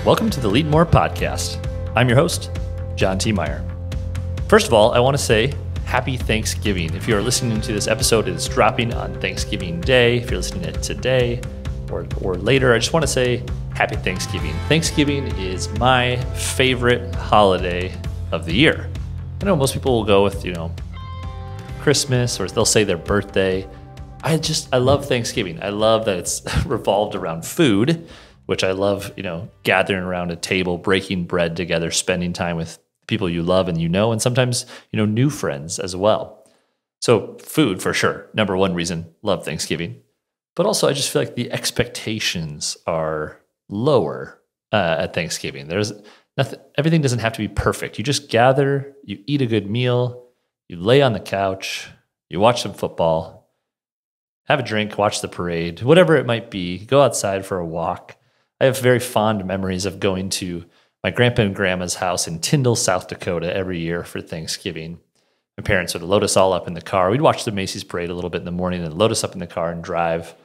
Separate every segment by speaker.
Speaker 1: Welcome to the Leadmore podcast. I'm your host, John T. Meyer. First of all, I want to say happy Thanksgiving. If you are listening to this episode, it is dropping on Thanksgiving Day. If you're listening to it today or later, I just want to say happy Thanksgiving. Thanksgiving is my favorite holiday of the year. I know most people will go with, Christmas, or they'll say their birthday. I love Thanksgiving. I love that it's revolved around food, which I love, gathering around a table, breaking bread together, spending time with people you love and and sometimes, new friends as well. So food for sure. Number one reason, love Thanksgiving. But also I just feel like the expectations are lower at Thanksgiving. There's nothing, everything doesn't have to be perfect. You just gather, you eat a good meal, you lay on the couch, you watch some football, have a drink, watch the parade, whatever it might be, go outside for a walk. I have very fond memories of going to my grandpa and grandma's house in Tyndall, South Dakota every year for Thanksgiving. My parents would load us all up in the car. We'd watch the Macy's parade a little bit in the morning and load us up in the car and drive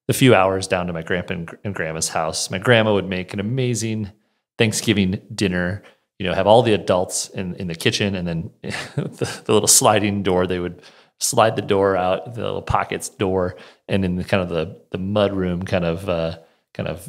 Speaker 1: the few hours down to my grandpa and grandma's house. My grandma would make an amazing Thanksgiving dinner, have all the adults in the kitchen, and then the little sliding door, they would slide the door out, the little pockets door, and in the kind of the mud room kind of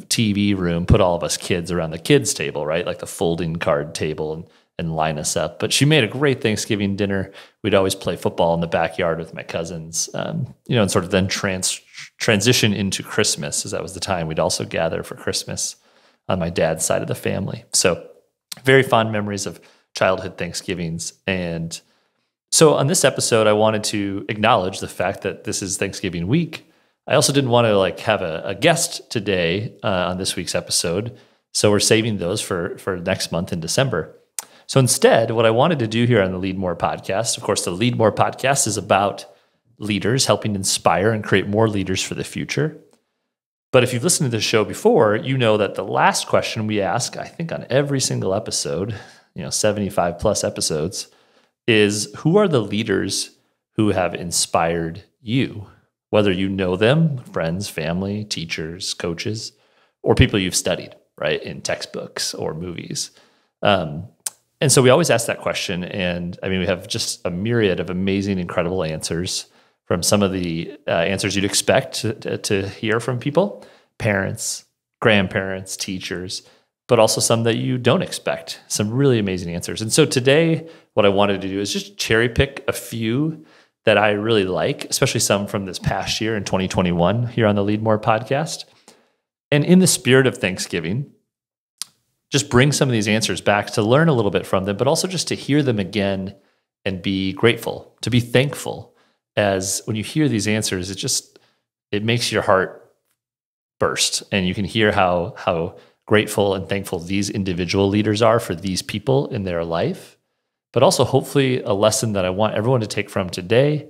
Speaker 1: TV room, put all of us kids around the kids table, right? Like the folding card table and line us up. But she made a great Thanksgiving dinner. We'd always play football in the backyard with my cousins, and sort of then transition into Christmas, as that was the time. We'd also gather for Christmas on my dad's side of the family. So very fond memories of childhood Thanksgivings. And so on this episode, I wanted to acknowledge the fact that this is Thanksgiving week. I also didn't want to have a guest today on this week's episode. So we're saving those for next month in December. So instead, what I wanted to do here on the Leadmore podcast, of course, the Leadmore podcast is about leaders, helping inspire and create more leaders for the future. But if you've listened to the show before, you know that the last question we ask, I think on every single episode, 75 plus episodes, is who are the leaders who have inspired you? Whether you know them, friends, family, teachers, coaches, or people you've studied, right, in textbooks or movies. And so we always ask that question. And we have just a myriad of amazing, incredible answers from some of the answers you'd expect to hear from people, parents, grandparents, teachers, but also some that you don't expect, some really amazing answers. And so today, what I wanted to do is just cherry pick a few that I really like, especially some from this past year in 2021 here on the Leadmore podcast. And in the spirit of Thanksgiving, just bring some of these answers back to learn a little bit from them, but also just to hear them again and be grateful, to be thankful. As when you hear these answers, it makes your heart burst, and you can hear how grateful and thankful these individual leaders are for these people in their life. But also, hopefully, a lesson that I want everyone to take from today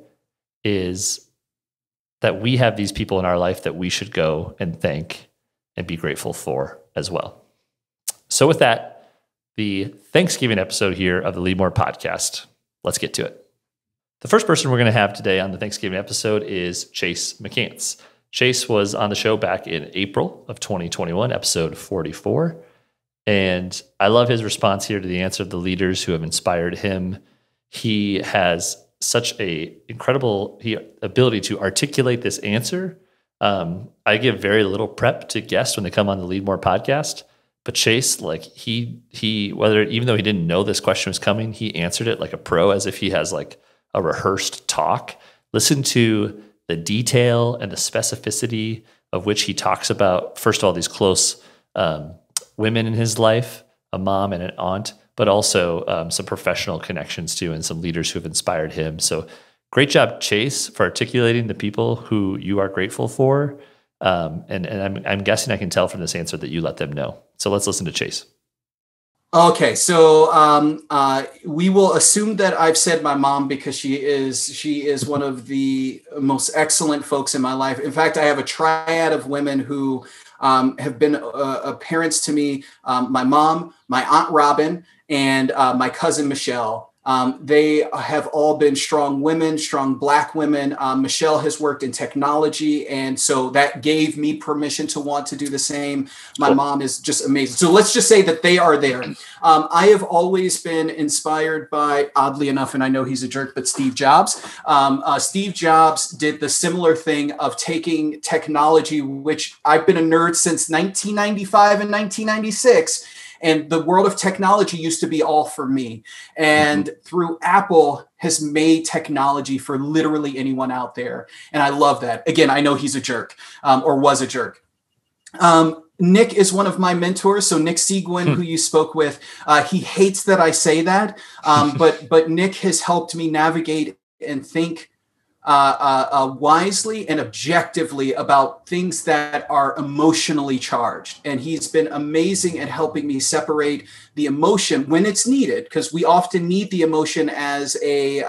Speaker 1: is that we have these people in our life that we should go and thank and be grateful for as well. So with that, the Thanksgiving episode here of the Leadmore podcast, let's get to it. The first person we're going to have today on the Thanksgiving episode is Chase McCants. Chase was on the show back in April of 2021, episode 44. And I love his response here to the answer of the leaders who have inspired him. He has such a incredible ability to articulate this answer. I give very little prep to guests when they come on the Leadmore podcast. But Chase, even though he didn't know this question was coming, he answered it like a pro, as if he has a rehearsed talk. Listen to the detail and the specificity of which he talks about, first of all, these close women in his life, a mom and an aunt, but also some professional connections too, and some leaders who have inspired him. So great job, Chase, for articulating the people who you are grateful for. And I'm guessing I can tell from this answer that you let them know. So let's listen to Chase.
Speaker 2: Okay, so we will assume that I've said my mom, because she is one of the most excellent folks in my life. In fact, I have a triad of women who have been parents to me: my mom, my Aunt Robin, and my cousin Michelle. They have all been strong women, strong Black women. Michelle has worked in technology, and so that gave me permission to want to do the same. My mom is just amazing. So let's just say that they are there. I have always been inspired by, oddly enough, and I know he's a jerk, but Steve Jobs. Steve Jobs did the similar thing of taking technology, which I've been a nerd since 1995 and 1996. And the world of technology used to be all for me. And through Apple has made technology for literally anyone out there. And I love that. Again, I know he's a jerk or was a jerk. Nick is one of my mentors. So Nick Seguin, who you spoke with, he hates that I say that. But Nick has helped me navigate and think wisely and objectively about things that are emotionally charged. And he's been amazing at helping me separate the emotion when it's needed, because we often need the emotion as a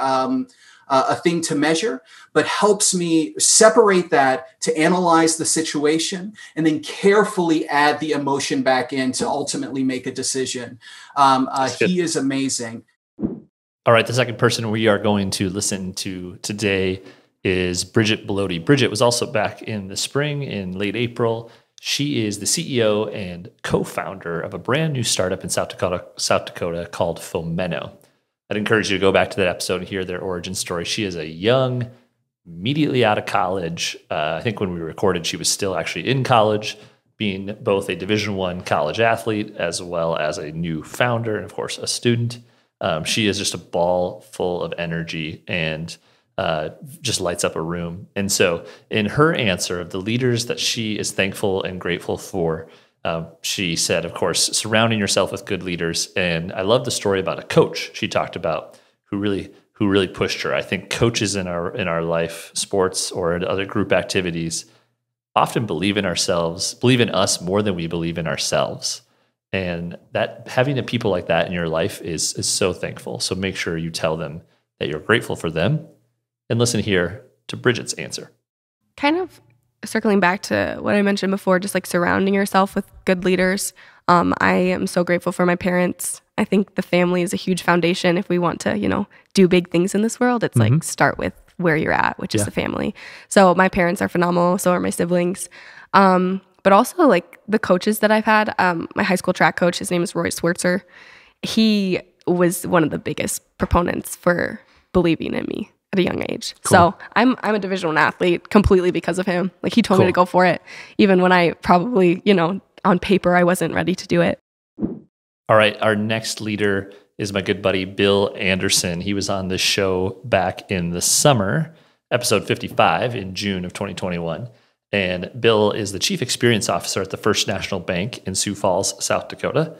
Speaker 2: thing to measure, but helps me separate that to analyze the situation and then carefully add the emotion back in to ultimately make a decision. He is amazing.
Speaker 1: All right, the second person we are going to listen to today is Brigit Blote. Brigit was also back in the spring, in late April. She is the CEO and co-founder of a brand new startup in South Dakota called Fomeno. I'd encourage you to go back to that episode and hear their origin story. She is a young, immediately out of college. I think when we recorded, she was still actually in college, being both a Division I college athlete as well as a new founder and, of course, a student. She is just a ball full of energy and just lights up a room. And so in her answer of the leaders that she is thankful and grateful for, she said, of course, surrounding yourself with good leaders. And I love the story about a coach she talked about who really pushed her. I think coaches in our life, sports or in other group activities, often believe in us more than we believe in ourselves. And that having a people like that in your life is so thankful. So make sure you tell them that you're grateful for them. And listen here to Brigit's answer.
Speaker 3: Kind of circling back to what I mentioned before, just like surrounding yourself with good leaders. I am so grateful for my parents. I think the family is a huge foundation. If we want to, do big things in this world, it's like start with where you're at, which is the family. So my parents are phenomenal. So are my siblings. But also like the coaches that I've had, my high school track coach, his name is Roy Swartzer. He was one of the biggest proponents for believing in me at a young age. Cool. So I'm a Division I athlete completely because of him. Like he told me to go for it, even when I probably, on paper, I wasn't ready to do it.
Speaker 1: All right. Our next leader is my good buddy, Bill Anderson. He was on this show back in the summer, episode 55 in June of 2021. And Bill is the Chief Experience Officer at the First National Bank in Sioux Falls, South Dakota.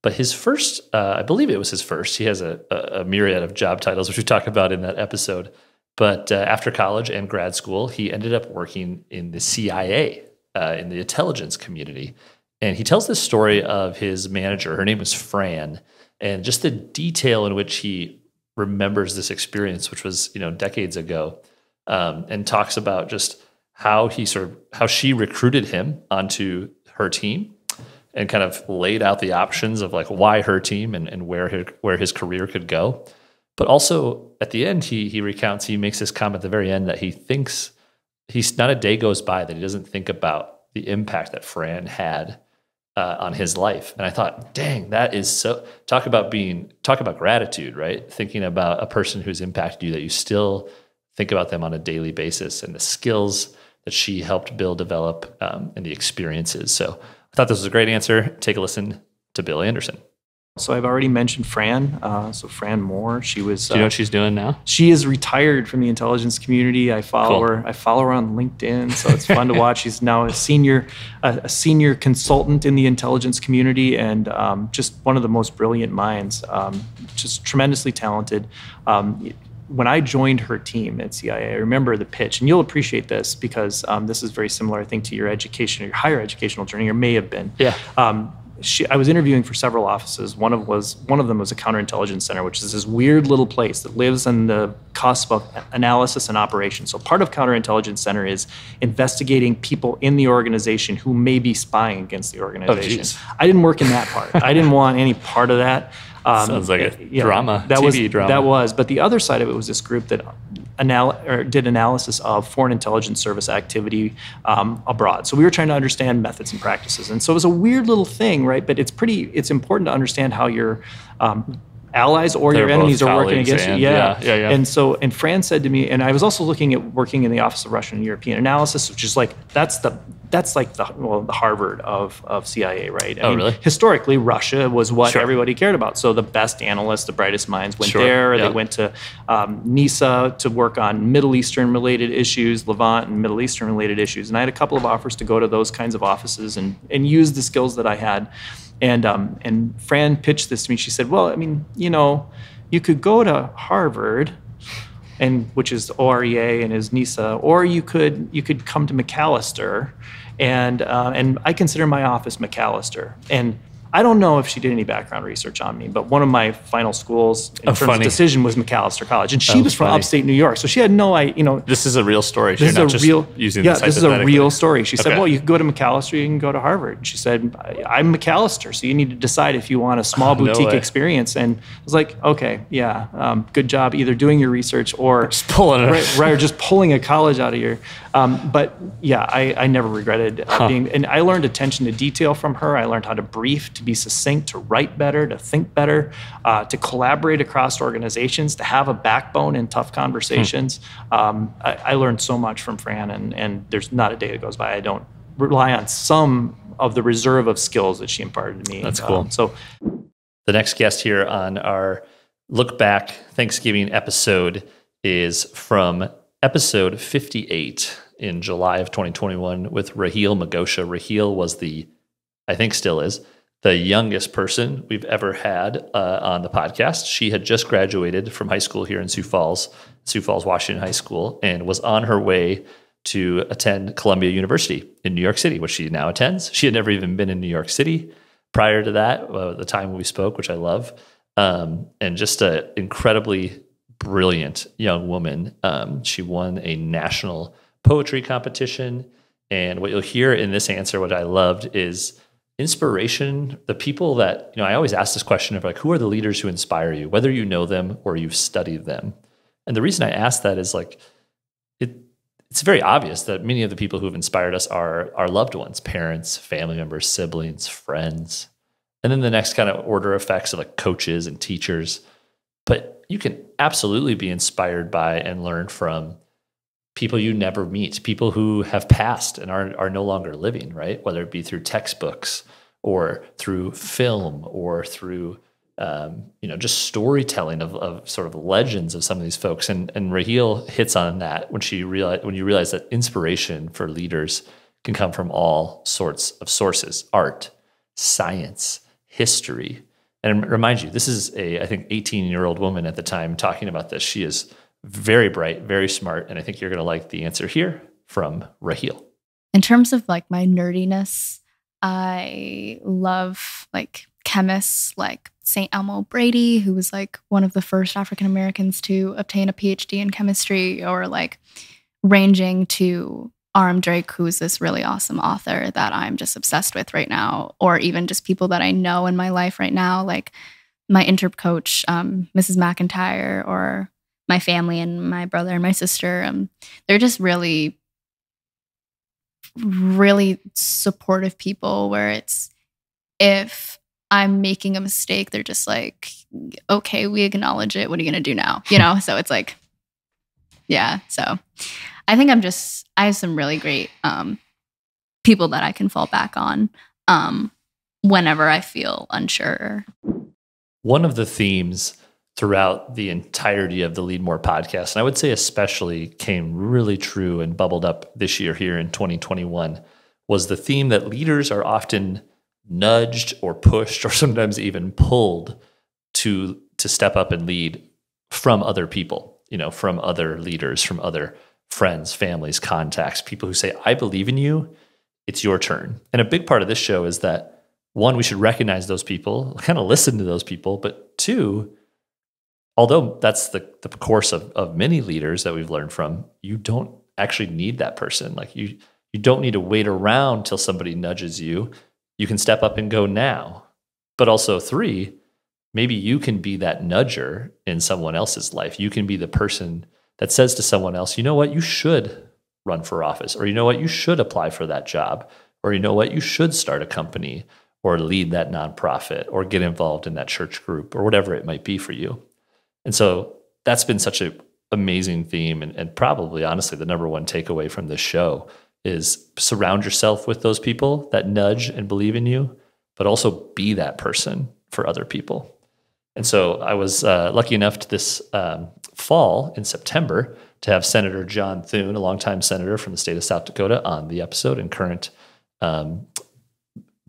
Speaker 1: But his first, I believe it was his first, he has a myriad of job titles, which we talk about in that episode. But after college and grad school, he ended up working in the CIA, in the intelligence community. And he tells this story of his manager. Her name was Fran. And just the detail in which he remembers this experience, which was, decades ago, and talks about just how she recruited him onto her team and kind of laid out the options of like why her team and where his career could go. But also at the end, he makes this comment at the very end that he thinks not a day goes by that he doesn't think about the impact that Fran had on his life. And I thought, dang, that is so, talk about gratitude, right? Thinking about a person who's impacted you, that you still think about them on a daily basis and the skills that she helped Bill develop and the experiences. So I thought this was a great answer. Take a listen to Bill Anderson.
Speaker 4: So I've already mentioned Fran. So Fran Moore, she was.
Speaker 1: Do you know what she's doing now?
Speaker 4: She is retired from the intelligence community. I follow her. I follow her on LinkedIn, so it's fun to watch. She's now a senior consultant in the intelligence community, and just one of the most brilliant minds. Just tremendously talented. When I joined her team at CIA, I remember the pitch, and you'll appreciate this because this is very similar, I think, to your education or your higher educational journey, or may have been.
Speaker 1: Yeah.
Speaker 4: I was interviewing for several offices. One of them was a counterintelligence center, which is this weird little place that lives on the cusp of analysis and operation. So part of counterintelligence center is investigating people in the organization who may be spying against the organization. I didn't work in that part. I didn't want any part of that.
Speaker 1: Sounds like a drama, drama.
Speaker 4: That was, but the other side of it was this group that did analysis of foreign intelligence service activity abroad. So we were trying to understand methods and practices. And so it was a weird little thing, right? But it's important to understand how your allies or your enemies are working against you. Yeah. And Fran said to me, and I was also looking at working in the Office of Russian and European Analysis, which is like, that's like the Harvard of CIA, right? I mean,
Speaker 1: really?
Speaker 4: Historically, Russia was what everybody cared about. So the best analysts, the brightest minds went there. Yep. They went to NISA to work on Middle Eastern related issues, Levant and Middle Eastern related issues. And I had a couple of offers to go to those kinds of offices and use the skills that I had. And Fran pitched this to me. She said, well, I mean, you could go to Harvard, which is OREA and is NISA, or you could come to McAllister, and I consider my office McAllister. And I don't know if she did any background research on me, but one of my final schools in terms of decision was McAllister College, and she was from upstate New York, so she had no idea.
Speaker 1: This is a real story. You're not just using this hypothetically.
Speaker 4: This is a real story. She said, "Well, you can go to McAllister, you can go to Harvard." And she said, "I'm McAllister, so you need to decide if you want a small boutique experience." And I was like, "Okay, yeah, good job either doing your research or
Speaker 1: just pulling it,
Speaker 4: right, or just pulling a college out of your." But yeah, I never regretted being, and I learned attention to detail from her. I learned how to brief, to be succinct, to write better, to think better, to collaborate across organizations, to have a backbone in tough conversations. I learned so much from Fran, and there's not a day that goes by I don't rely on some of the reserve of skills that she imparted to me.
Speaker 1: That's cool.
Speaker 4: So
Speaker 1: the next guest here on our Look Back Thanksgiving episode is from episode 58 in July of 2021 with Rahele Megosha. Rahele was I think still is, the youngest person we've ever had on the podcast. She had just graduated from high school here in Sioux Falls, Washington High School, and was on her way to attend Columbia University in New York City, which she now attends. She had never even been in New York City prior to that, the time we spoke, which I love, and just an incredibly brilliant young woman. She won a national poetry competition, and what you'll hear in this answer, what I loved, is inspiration. The people that, I always ask this question of like, who are the leaders who inspire you, whether you know them or you've studied them? And the reason I ask that is like, it's very obvious that many of the people who have inspired us are our loved ones, parents, family members, siblings, friends. And then the next kind of order effects are like coaches and teachers. But you can absolutely be inspired by and learn from people you never meet, people who have passed and are no longer living, right? Whether it be through textbooks or through film or through, just storytelling of sort of legends of some of these folks. And Rahele hits on that when you realize that inspiration for leaders can come from all sorts of sources: art, science, history. And remind you, this is I think 18-year-old woman at the time talking about this. She is very bright, very smart, and I think you're going to like the answer here from Rahele.
Speaker 5: In terms of like my nerdiness, I love like chemists like St. Elmo Brady, who was like one of the first African Americans to obtain a PhD in chemistry, or like ranging to R.M. Drake, who's this really awesome author that I'm just obsessed with right now, or even just people that I know in my life right now, like my interp coach, Mrs. McIntyre, or my family and my brother and my sister. They're just really, really supportive people where it's, if I'm making a mistake, they're just like, okay, we acknowledge it. What are you going to do now? So it's like, yeah. So I think I have some really great people that I can fall back on whenever I feel unsure.
Speaker 1: One of the themes throughout the entirety of the Leadmore podcast, and I would say especially came really true and bubbled up this year here in 2021, was the theme that leaders are often nudged or pushed or sometimes even pulled to step up and lead from other people, from other leaders, from other friends, families, contacts, people who say, I believe in you, it's your turn. And a big part of this show is that one, we should recognize those people, kind of listen to those people. But two, although that's the course of many leaders that we've learned from, you don't actually need that person. Like you don't need to wait around till somebody nudges you. You can step up and go now. But also three, maybe you can be that nudger in someone else's life. You can be the person that says to someone else, you know what, you should run for office, or you know what, you should apply for that job, or you know what, you should start a company or lead that nonprofit or get involved in that church group or whatever it might be for you. And so that's been such an amazing theme, and probably honestly the number one takeaway from this show is surround yourself with those people that nudge and believe in you, but also be that person for other people. And so I was lucky enough to this fall in September to have Senator John Thune, a longtime senator from the state of South Dakota, on the episode and current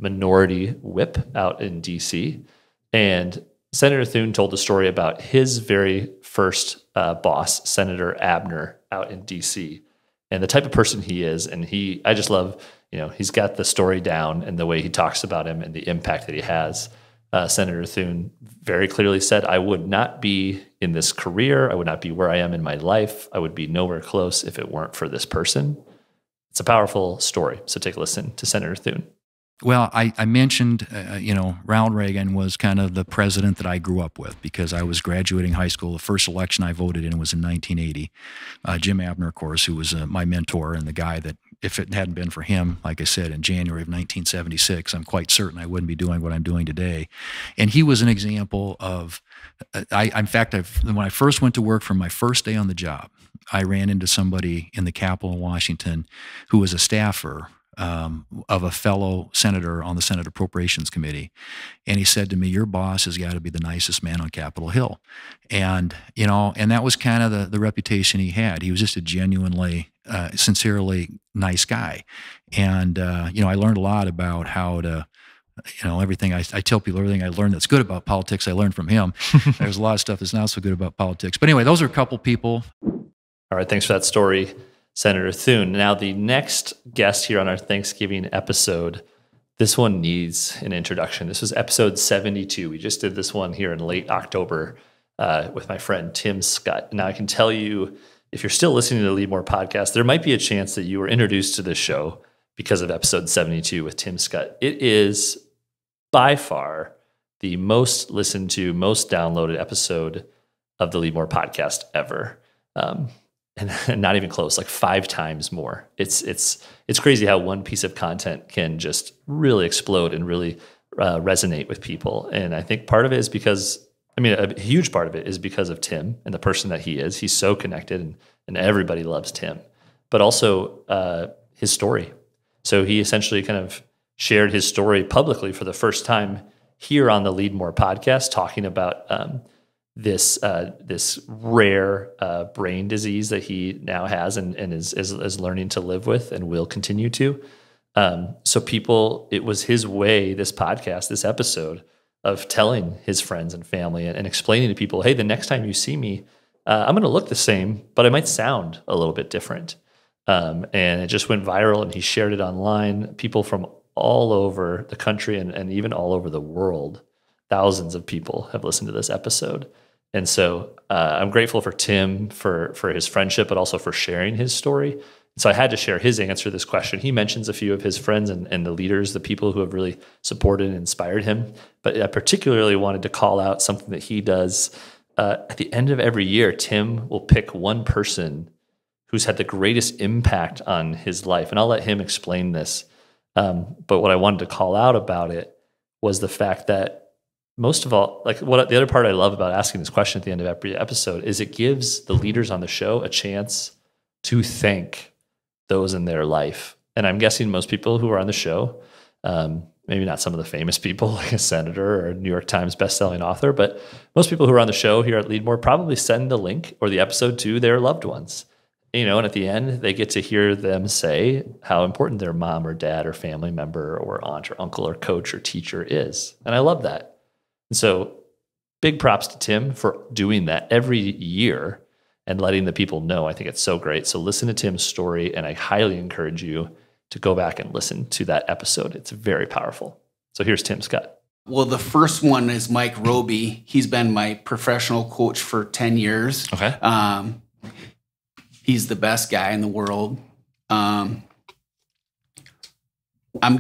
Speaker 1: minority whip out in DC. And Senator Thune told the story about his very first boss, Senator Abner, out in DC, and the type of person he is. And I just love, he's got the story down and the way he talks about him and the impact that he has. Senator Thune very clearly said, I would not be in this career. I would not be where I am in my life. I would be nowhere close if it weren't for this person. It's a powerful story. So take a listen to Senator Thune.
Speaker 6: Well, I mentioned, Ronald Reagan was kind of the president that I grew up with because I was graduating high school. The first election I voted in was in 1980. Jim Abner, of course, who was my mentor and the guy that, if it hadn't been for him, like I said, in January of 1976, I'm quite certain I wouldn't be doing what I'm doing today. And he was an example of, when I first went to work from my first day on the job, I ran into somebody in the Capitol in Washington who was a staffer of a fellow senator on the Senate Appropriations Committee. And he said to me, your boss has got to be the nicest man on Capitol Hill. And, and that was kind of the reputation he had. He was just a genuinely, sincerely nice guy. And, I learned a lot about how to, everything I tell people, everything I learned that's good about politics, I learned from him. There's a lot of stuff that's not so good about politics. But anyway, those are a couple people.
Speaker 1: All right, thanks for that story, Senator Thune. Now, the next guest here on our Thanksgiving episode, this one needs an introduction. This was episode 72. We just did this one here in late October with my friend Tim Schut. Now, I can tell you, if you're still listening to the Leadmore podcast, there might be a chance that you were introduced to this show because of episode 72 with Tim Schut. It is by far the most listened to, most downloaded episode of the Leadmore podcast ever. And not even close, like 5 times more. It's crazy how one piece of content can just really explode and really resonate with people. And I think part of it is because, a huge part of it is because of Tim and the person that he is. He's so connected and everybody loves Tim, but also his story. So he essentially kind of shared his story publicly for the first time here on the Leadmore podcast, talking about this rare brain disease that he now has and is learning to live with and will continue to. So people, it was his way, this podcast, this episode, of telling his friends and family and explaining to people, hey, the next time you see me, I'm going to look the same, but I might sound a little bit different. And it just went viral, and he shared it online. People from all over the country and even all over the world, thousands of people have listened to this episode. And so I'm grateful for Tim for his friendship, but also for sharing his story. So I had to share his answer to this question. He mentions a few of his friends and the leaders, the people who have really supported and inspired him. But I particularly wanted to call out something that he does. At the end of every year, Tim will pick one person who's had the greatest impact on his life. And I'll let him explain this. But what I wanted to call out about it was the fact that most of all, the other part I love about asking this question at the end of every episode is it gives the leaders on the show a chance to thank those in their life. And I'm guessing most people who are on the show, maybe not some of the famous people like a senator or a New York Times bestselling author, but most people who are on the show here at Leadmore probably send the link or the episode to their loved ones. And at the end, they get to hear them say how important their mom or dad or family member or aunt or uncle or coach or teacher is. And I love that. And so big props to Tim for doing that every year and letting the people know. I think it's so great. So listen to Tim's story, and I highly encourage you to go back and listen to that episode. It's very powerful. So here's Tim Scott.
Speaker 7: Well, the first one is Mike Roby. He's been my professional coach for 10 years.
Speaker 1: Okay.
Speaker 7: He's the best guy in the world. I'm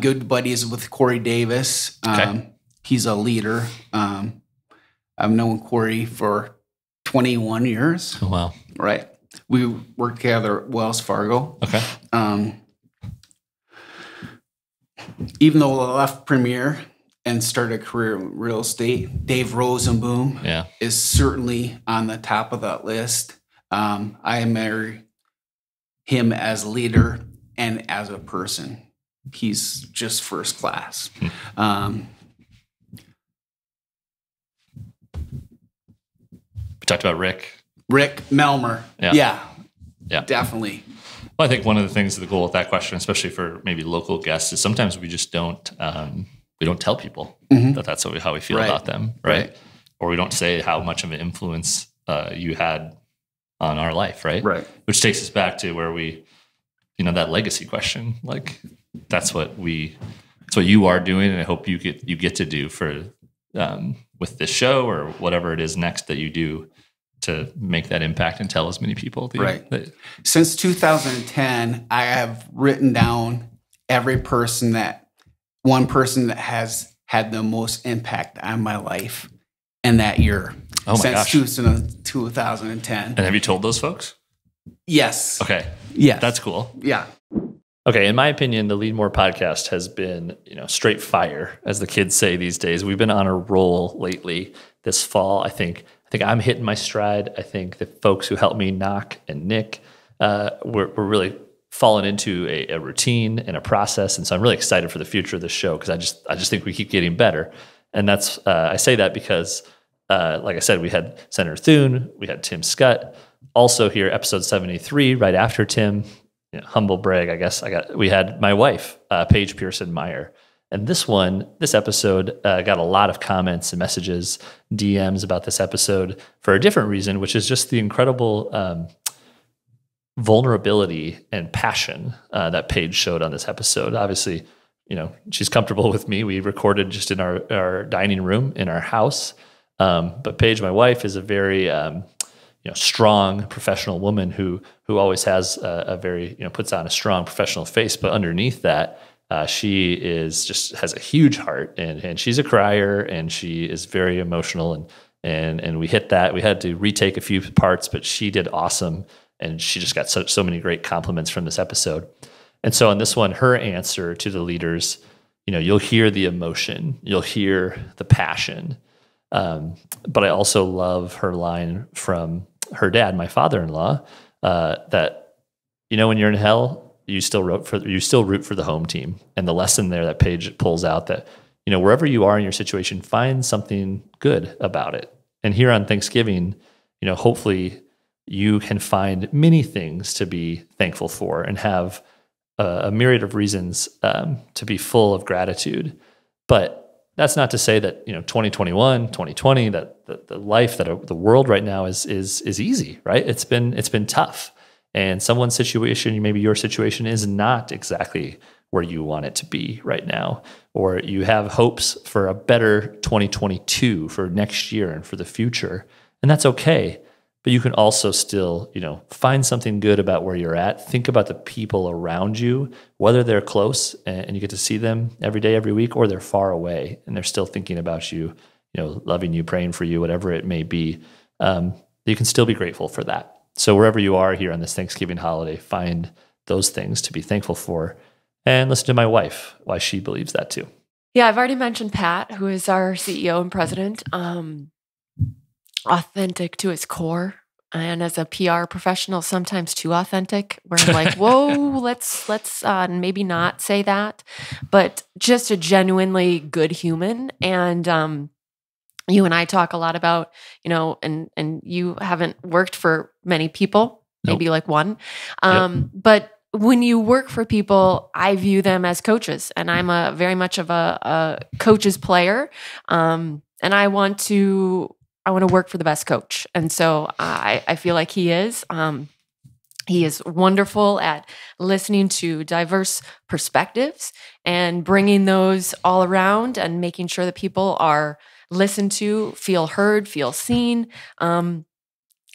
Speaker 7: good buddies with Corey Davis.
Speaker 1: Okay.
Speaker 7: He's a leader. I've known Corey for 21 years.
Speaker 1: Oh, wow.
Speaker 7: Right. We worked together at Wells Fargo.
Speaker 1: Okay.
Speaker 7: Even though I left Premier and started a career in real estate, Dave Rosenboom is certainly on the top of that list. I admire him as a leader and as a person. He's just first class.
Speaker 1: We talked about Rick.
Speaker 7: Rick Melmer. Yeah, definitely.
Speaker 1: Well, I think one of the things, the goal with that question, especially for maybe local guests, is sometimes we just don't tell people that that's how we feel about them, right? Or we don't say how much of an influence you had on our life, right? Which takes us back to where we, that legacy question. Like that's what you are doing, and I hope you get to do for with this show or whatever it is next that you do to make that impact and tell as many people.
Speaker 7: Since 2010, I have written down one person that has had the most impact on my life in that year.
Speaker 1: Oh my gosh.
Speaker 7: Since 2010.
Speaker 1: And have you told those folks?
Speaker 7: Yes.
Speaker 1: Okay.
Speaker 7: Yeah.
Speaker 1: That's cool.
Speaker 7: Yeah.
Speaker 1: Okay. In my opinion, the Leadmore podcast has been, straight fire, as the kids say these days. We've been on a roll lately this fall. I think I'm hitting my stride. I think the folks who helped me, Knock and Nick, we're really fallen into a routine and a process. And so I'm really excited for the future of the show because I just think we keep getting better. And that's I say that because, like I said, we had Senator Thune, we had Tim Scott. Also here, episode 73, right after Tim, humble brag, I guess. We had my wife, Paige Pearson Meyer. And this episode got a lot of comments and messages, DMs about this episode for a different reason, which is just the incredible vulnerability and passion that Paige showed on this episode. Obviously, she's comfortable with me. We recorded just in our dining room in our house. But Paige, my wife, is a very strong professional woman who always has a very puts on a strong professional face. But underneath that, she has a huge heart, and she's a crier, and she is very emotional, and we hit that. We had to retake a few parts, but she did awesome, and she just got so many great compliments from this episode. And so on this one, her answer to the leaders, you'll hear the emotion, you'll hear the passion, but I also love her line from her dad, my father-in-law, that when you're in hell, you still root for the home team. And the lesson there that Paige pulls out that, wherever you are in your situation, find something good about it. And here on Thanksgiving, hopefully you can find many things to be thankful for and have a myriad of reasons to be full of gratitude. But that's not to say that 2021, 2020, that the life that the world right now is easy, right? It's been tough. And someone's situation, maybe your situation, is not exactly where you want it to be right now, or you have hopes for a better 2022 for next year and for the future, and that's okay. But you can also still, find something good about where you're at. Think about the people around you, whether they're close and you get to see them every day, every week, or they're far away and they're still thinking about you, loving you, praying for you, whatever it may be. You can still be grateful for that. So wherever you are here on this Thanksgiving holiday, find those things to be thankful for, and listen to my wife, why she believes that too.
Speaker 8: Yeah, I've already mentioned Pat, who is our CEO and president. Authentic to his core, and as a PR professional, sometimes too authentic, where I'm like, whoa, let's maybe not say that, but just a genuinely good human. And you and I talk a lot about, and you haven't worked for many people, maybe like one, but when you work for people, I view them as coaches, and I'm a very much of a coach's player, and I want to work for the best coach. And so I feel like he is. He is wonderful at listening to diverse perspectives and bringing those all around and making sure that people are listened to, feel heard, feel seen.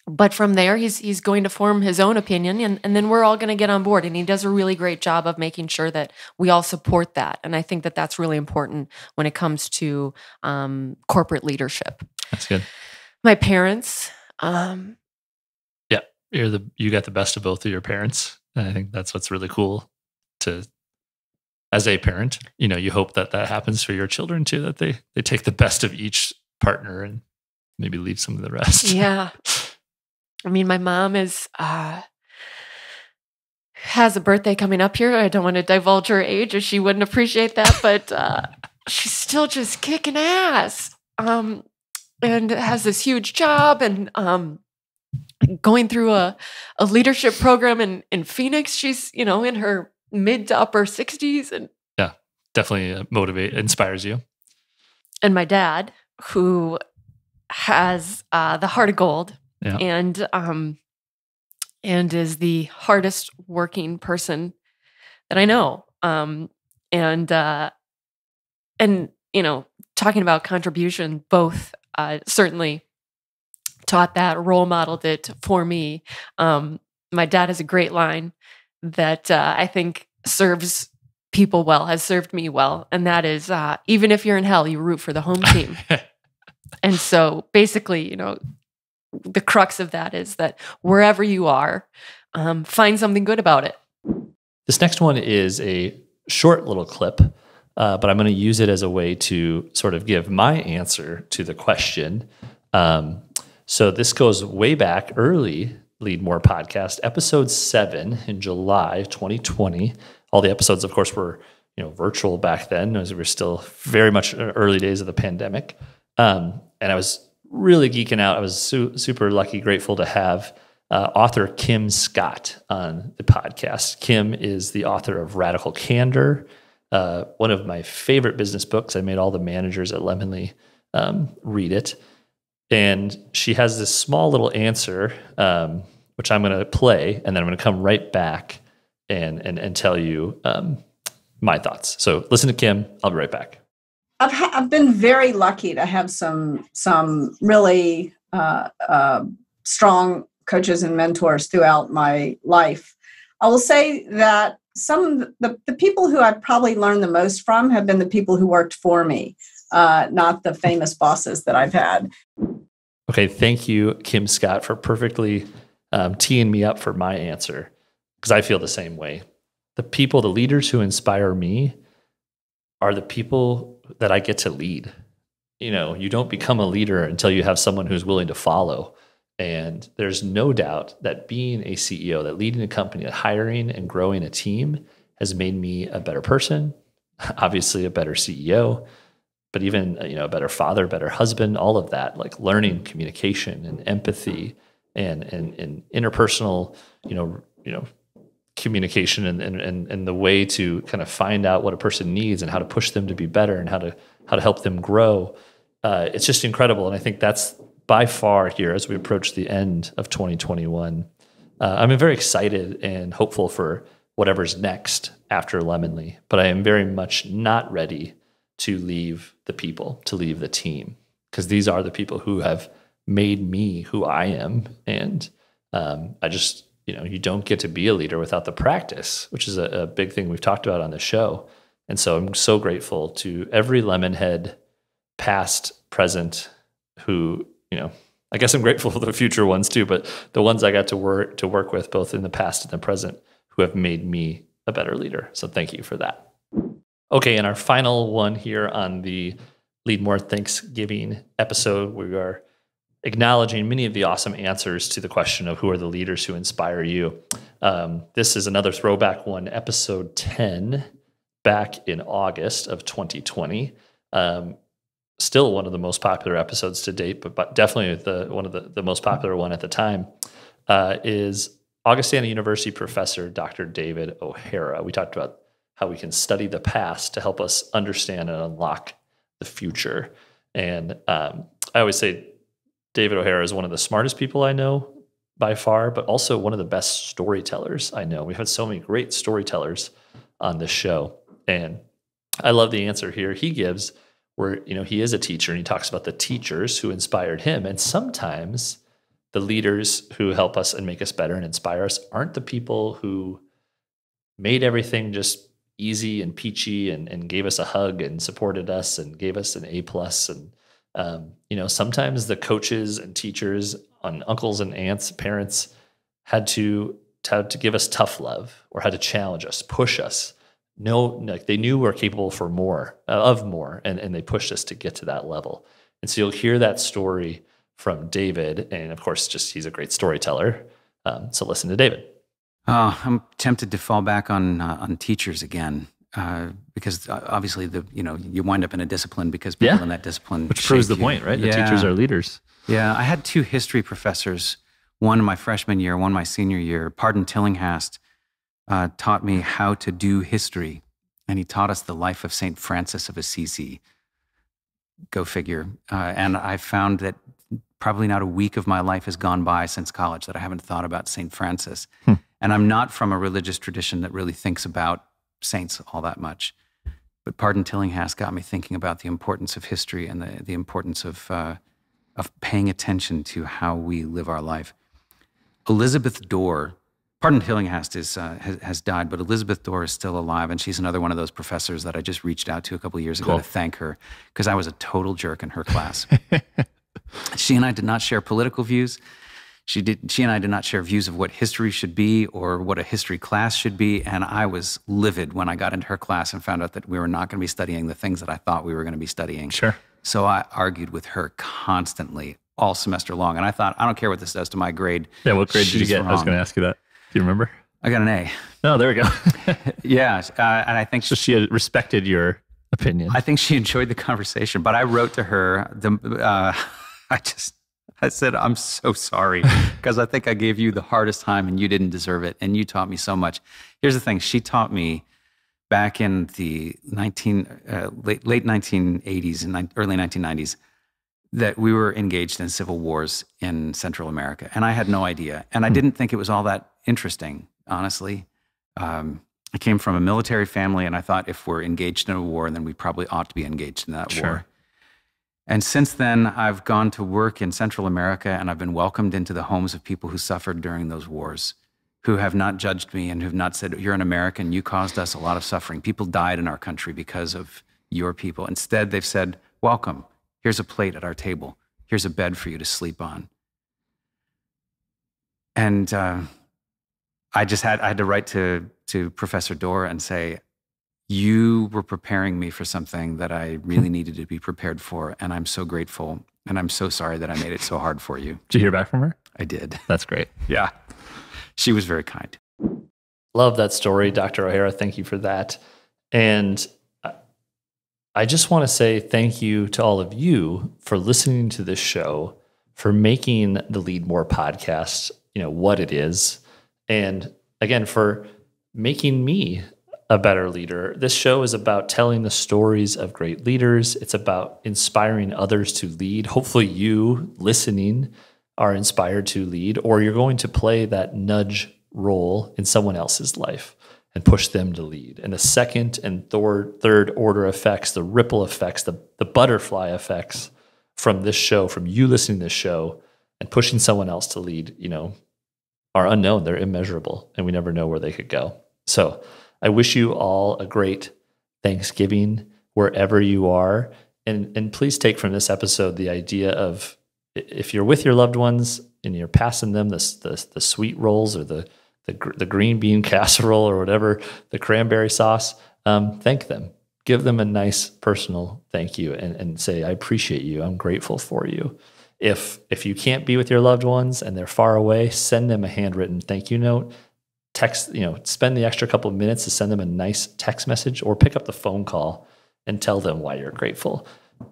Speaker 8: But from there, he's going to form his own opinion, and then we're all going to get on board. And he does a really great job of making sure that we all support that. And I think that that's really important when it comes to corporate leadership.
Speaker 1: That's good.
Speaker 8: My parents.
Speaker 1: Yeah, you got the best of both of your parents. And I think that's what's really cool as a parent. You hope that happens for your children too, that they take the best of each partner and maybe leave some of the rest.
Speaker 8: Yeah. I mean, my mom has a birthday coming up here. I don't want to divulge her age, or she wouldn't appreciate that, but she's still just kicking ass, and has this huge job, and going through a leadership program in Phoenix. She's in her mid to upper 60s, and
Speaker 1: yeah, definitely inspires you.
Speaker 8: And my dad, who has the heart of gold.
Speaker 1: Yeah.
Speaker 8: And is the hardest working person that I know. And talking about contribution, both certainly taught that, role modeled it for me. My dad has a great line that I think serves people well, has served me well, and that is, even if you're in hell, you root for the home team. And so basically, the crux of that is that wherever you are, find something good about it.
Speaker 1: This next one is a short little clip, but I'm going to use it as a way to sort of give my answer to the question. So this goes way back, early Leadmore podcast, episode 7 in July 2020. All the episodes, of course, were virtual back then, as we were still very much early days of the pandemic. And I was really geeking out. I was super lucky, grateful to have author Kim Scott on the podcast. Kim is the author of Radical Candor, one of my favorite business books. I made all the managers at Lemonly read it. And she has this small little answer, which I'm going to play, and then I'm going to come right back and tell you my thoughts. So listen to Kim. I'll be right back.
Speaker 9: I've been very lucky to have some really strong coaches and mentors throughout my life. I will say that some of the people who I've probably learned the most from have been the people who worked for me, not the famous bosses that I've had.
Speaker 1: Okay, thank you, Kim Scott, for perfectly teeing me up for my answer, because I feel the same way. The leaders who inspire me are the people that I get to lead. You don't become a leader until you have someone who's willing to follow. And there's no doubt that being a CEO, that leading a company, that hiring and growing a team has made me a better person, obviously a better CEO, but even a better father, better husband, all of that, like learning communication and empathy and interpersonal, communication and the way to kind of find out what a person needs and how to push them to be better and how to help them grow. It's just incredible. And I think that's by far here as we approach the end of 2021. I'm very excited and hopeful for whatever's next after Lemonly, but I am very much not ready to leave the people, to leave the team, because these are the people who have made me who I am. And I just, you don't get to be a leader without the practice, which is a big thing we've talked about on the show. And so I'm so grateful to every Lemonhead, past, present, who, I guess I'm grateful for the future ones too, but the ones I got to work with both in the past and the present who have made me a better leader. So thank you for that. Okay, and our final one here on the Leadmore Thanksgiving episode, we are acknowledging many of the awesome answers to the question of who are the leaders who inspire you. This is another throwback one, episode 10, back in August of 2020. Still one of the most popular episodes to date, but definitely one of the most popular one at the time, is Augustana University professor Dr. David O'Hara. We talked about how we can study the past to help us understand and unlock the future. And I always say David O'Hara is one of the smartest people I know, by far, but also one of the best storytellers I know. We've had so many great storytellers on this show. And I love the answer here he gives where, he is a teacher and he talks about the teachers who inspired him. And sometimes the leaders who help us and make us better and inspire us aren't the people who made everything just easy and peachy and gave us a hug and supported us and gave us an A+. And, sometimes the coaches and teachers and uncles and aunts, parents had to give us tough love or had to challenge us, push us. They knew we're capable for more, and they pushed us to get to that level. And so you'll hear that story from David. And of course, he's a great storyteller. So listen to David.
Speaker 10: I'm tempted to fall back on teachers again, because obviously you wind up in a discipline because people in that discipline,
Speaker 1: which proves the point, right? The teachers are leaders.
Speaker 10: Yeah, I had 2 history professors, one in my freshman year, one my senior year. Pardon Tillinghast taught me how to do history, and he taught us the life of St. Francis of Assisi. Go figure. And I found that probably not a week of my life has gone by since college that I haven't thought about St. Francis. And I'm not from a religious tradition that really thinks about saints all that much. But Pardon Tillinghast got me thinking about the importance of history and the importance of paying attention to how we live our life. Elizabeth Dorr, Pardon Tillinghast has died, but Elizabeth Dorr is still alive, and she's another one of those professors that I just reached out to a couple of years ago to thank her, because I was a total jerk in her class. She and I did not share political views. She and I did not share views of what history should be or what a history class should be, and I was livid when I got into her class and found out that we were not going to be studying the things that I thought we were going to be studying.
Speaker 1: Sure.
Speaker 10: So I argued with her constantly all semester long, and I thought, I don't care what this does to my grade.
Speaker 1: Yeah, what grade did you get? Wrong. I was going to ask you that. Do you remember?
Speaker 10: I got an A.
Speaker 1: Oh, there we go.
Speaker 10: Yeah, and I think
Speaker 1: so. She had respected your opinion.
Speaker 10: I think she enjoyed the conversation, but I wrote to her. I said, I'm so sorry, because I think I gave you the hardest time and you didn't deserve it, and you taught me so much. Here's the thing. She taught me back in the late 1980s and early 1990s that we were engaged in civil wars in Central America, and I had no idea. And I didn't think it was all that interesting, honestly. I came from a military family, and I thought if we're engaged in a war, then we probably ought to be engaged in that war. And since then, I've gone to work in Central America, and I've been welcomed into the homes of people who suffered during those wars, who have not judged me and who have not said, you're an American, you caused us a lot of suffering. People died in our country because of your people. Instead, they've said, welcome, here's a plate at our table. Here's a bed for you to sleep on. And I had to write to Professor Dorr and say, you were preparing me for something that I really needed to be prepared for, and I'm so grateful, and I'm so sorry that I made it so hard for you.
Speaker 1: Did you hear back from her?
Speaker 10: I did.
Speaker 1: That's great.
Speaker 10: Yeah. She was very kind.
Speaker 1: Love that story, Dr. O'Hara. Thank you for that. And I just want to say thank you to all of you for listening to this show, for making the Leadmore podcast, what it is. And again, for making me a better leader. This show is about telling the stories of great leaders. It's about inspiring others to lead. Hopefully you listening are inspired to lead, or you're going to play that nudge role in someone else's life and push them to lead. And the second and third order effects, the ripple effects, the butterfly effects from this show, from you listening to this show and pushing someone else to lead, are unknown. They're immeasurable, and we never know where they could go. So I wish you all a great Thanksgiving wherever you are. And please take from this episode the idea of, if you're with your loved ones and you're passing them the sweet rolls or the green bean casserole or whatever, the cranberry sauce, thank them. Give them a nice personal thank you and say, I appreciate you. I'm grateful for you. If you can't be with your loved ones and they're far away, send them a handwritten thank you note. Spend the extra couple of minutes to send them a nice text message or pick up the phone call and tell them why you're grateful.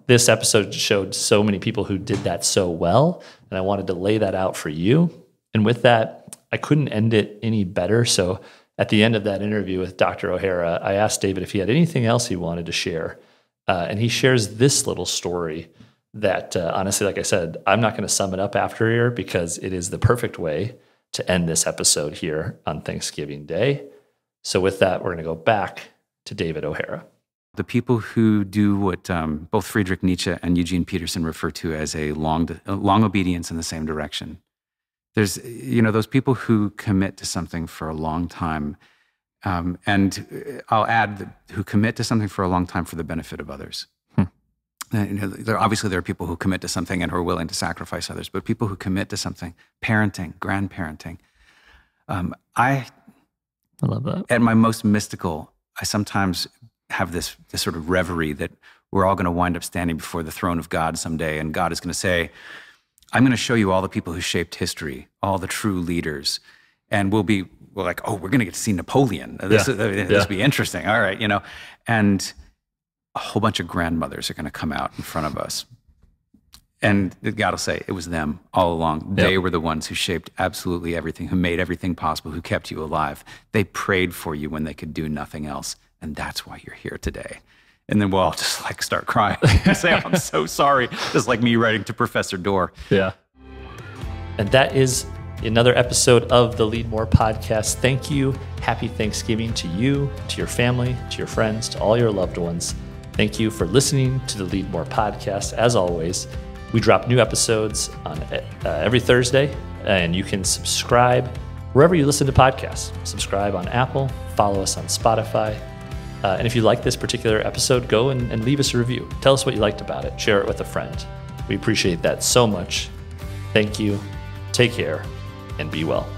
Speaker 1: This episode showed so many people who did that so well, and I wanted to lay that out for you. And with that, I couldn't end it any better. So at the end of that interview with Dr. O'Hara, I asked David if he had anything else he wanted to share. And he shares this little story that honestly, like I said, I'm not going to sum it up after here because it is the perfect way to end this episode here on Thanksgiving Day. So with that, we're going to go back to David O'Hara.
Speaker 10: The people who do what both Friedrich Nietzsche and Eugene Peterson refer to as a long obedience in the same direction. There's, those people who commit to something for a long time, and I'll add who commit to something for a long time for the benefit of others. There are people who commit to something and who are willing to sacrifice others, but people who commit to something, parenting, grandparenting. I love that. At my most mystical, I sometimes have this sort of reverie that we're all going to wind up standing before the throne of God someday, and God is going to say, I'm going to show you all the people who shaped history, all the true leaders, and we're like, oh, we're going to get to see Napoleon. This will be interesting. All right, and a whole bunch of grandmothers are going to come out in front of us. And God will say, it was them all along. They were the ones who shaped absolutely everything, who made everything possible, who kept you alive. They prayed for you when they could do nothing else. And that's why you're here today. And then we'll all just start crying and say, I'm so sorry. Just like me writing to Professor Dorr.
Speaker 1: Yeah. And that is another episode of the Leadmore podcast. Thank you. Happy Thanksgiving to you, to your family, to your friends, to all your loved ones. Thank you for listening to the Leadmore podcast. As always, we drop new episodes on every Thursday, and you can subscribe wherever you listen to podcasts. Subscribe on Apple, follow us on Spotify. And if you like this particular episode, go and leave us a review. Tell us what you liked about it. Share it with a friend. We appreciate that so much. Thank you. Take care and be well.